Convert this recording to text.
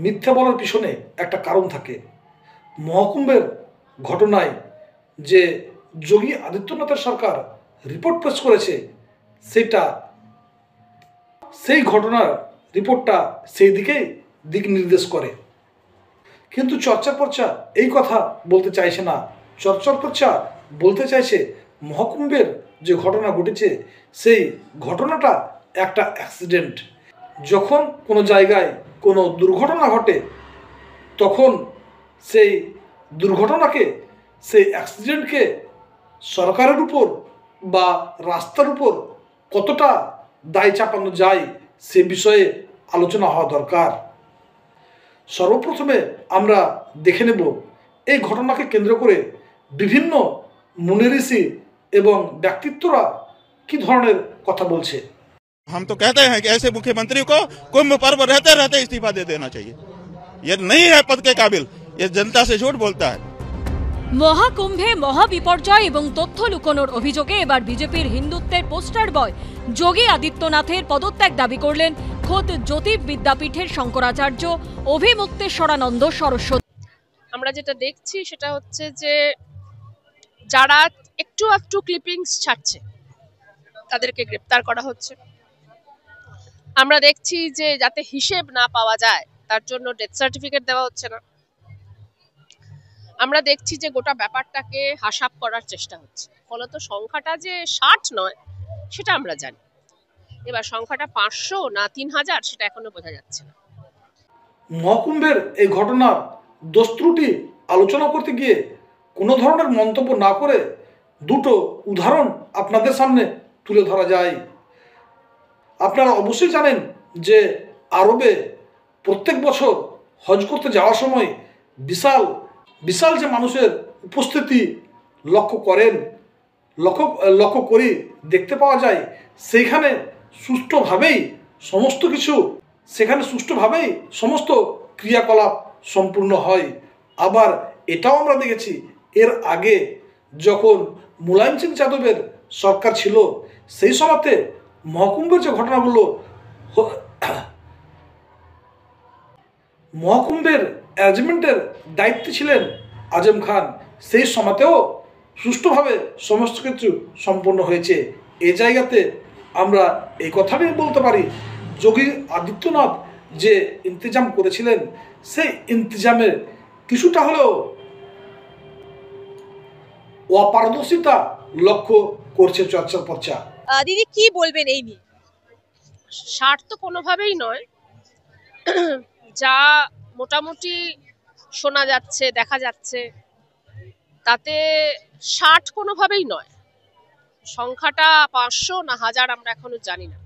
মিথ্যা বলার পিছনে একটা কারণ থাকে। মহাকুম্ভের ঘটনায় যে যোগী আদিত্যনাথের সরকার রিপোর্ট পেশ করেছে, সেই ঘটনার রিপোর্টটা সেই দিকেই দিক নির্দেশ করে। কিন্তু চর্চা পর্চা এই কথা বলতে চাইছে না। চর্চা পর্চা বলতে চাইছে মহাকুম্ভের যে ঘটনা ঘটেছে সেই ঘটনাটা একটা অ্যাক্সিডেন্ট। যখন কোনো জায়গায় কোনো দুর্ঘটনা ঘটে তখন সেই দুর্ঘটনাকে, সেই অ্যাক্সিডেন্টকে সরকারের উপর বা রাস্তার উপর কতটা দায় চাপানো যায় সে বিষয়ে আলোচনা হওয়া দরকার। সর্বপ্রথমে আমরা দেখে নেব এই ঘটনাকে কেন্দ্র করে বিভিন্ন মুনি ঋষি এবং ব্যক্তিত্বরা কি ধরনের কথা বলছে। हम तो कहते हैं कि ऐसे मुख्यमंत्री को कुंभ पर्व रहते रहते इस्तीफा दे देना चाहिए। ये नहीं है पद के काबिल, ये जनता से झूठ बोलता है। মহাকুম্ভে মহাবিপর্যয় এবং তথ্য লুকোনোর অভিযোগে এবার বিজেপির হিন্দুত্বের পোস্টার বয় যোগী আদিত্যনাথের পদত্যাগ দাবি করলেন খোদ জ্যোতি বিদ্যাপীঠের শঙ্করাচার্য অভিমুক্তেশ্বরানন্দ সরস্বতী। আমরা যেটা দেখছি সেটা হচ্ছে যে যারা একটু ক্লিপিংস ছাড়ছে তাদেরকে গ্রেপ্তার করা হচ্ছে। আমরা দেখছি যে যাতে হিসেব না পাওয়া যায় তার জন্য ডেথ সার্টিফিকেট দেওয়া হচ্ছে না। আমরা দেখছি যে গোটা ব্যাপারটাকে হাসাপ করার চেষ্টা হচ্ছে। ফলত সংখ্যাটা যে 60 নয় সেটা আমরা জানি, এবার সংখ্যাটা 500 না 3000 সেটা এখনো বোঝা যাচ্ছে না। মহাকুম্ভের এই ঘটনার দোষ ত্রুটি আলোচনা করতে গিয়ে কোনো ধরনের মন্তব্য না করে দুটো উদাহরণ আপনাদের সামনে তুলে ধরা যায়। আপনারা অবশ্যই জানেন যে আরবে প্রত্যেক বছর হজ করতে যাওয়ার সময় বিশাল বিশাল যে মানুষের উপস্থিতি লক্ষ্য করি দেখতে পাওয়া যায়। সেইখানে সুষ্ঠুভাবেই সমস্ত ক্রিয়াকলাপ সম্পূর্ণ হয়। আবার এটাও আমরা দেখেছি এর আগে যখন মুলায়ম সিং যাদবের সরকার ছিল সেই সময়তে মহাকুম্ভের যে ঘটনাগুলো, মহাকুম্ভের অ্যারেঞ্জমেন্টের দায়িত্বে ছিলেন আজম খান, সেই সময়তেও সুষ্ঠুভাবে সমস্ত কিছু সম্পন্ন হয়েছে। এই জায়গাতে আমরা এই কথাটাই বলতে পারি যোগী আদিত্যনাথ যে ইন্তজাম করেছিলেন সেই ইন্তজামের কিছুটা হলেও অপারদর্শিতা লক্ষ্য করছে চর্চা পর্চা। দিদি কি বলবেন এই নিয়ে? 60 তো কোনোভাবেই নয়, যা মোটামুটি শোনা যাচ্ছে দেখা যাচ্ছে তাতে 60 কোনোভাবেই নয়। সংখ্যাটা 500 না 1000 আমরা এখনো জানি না।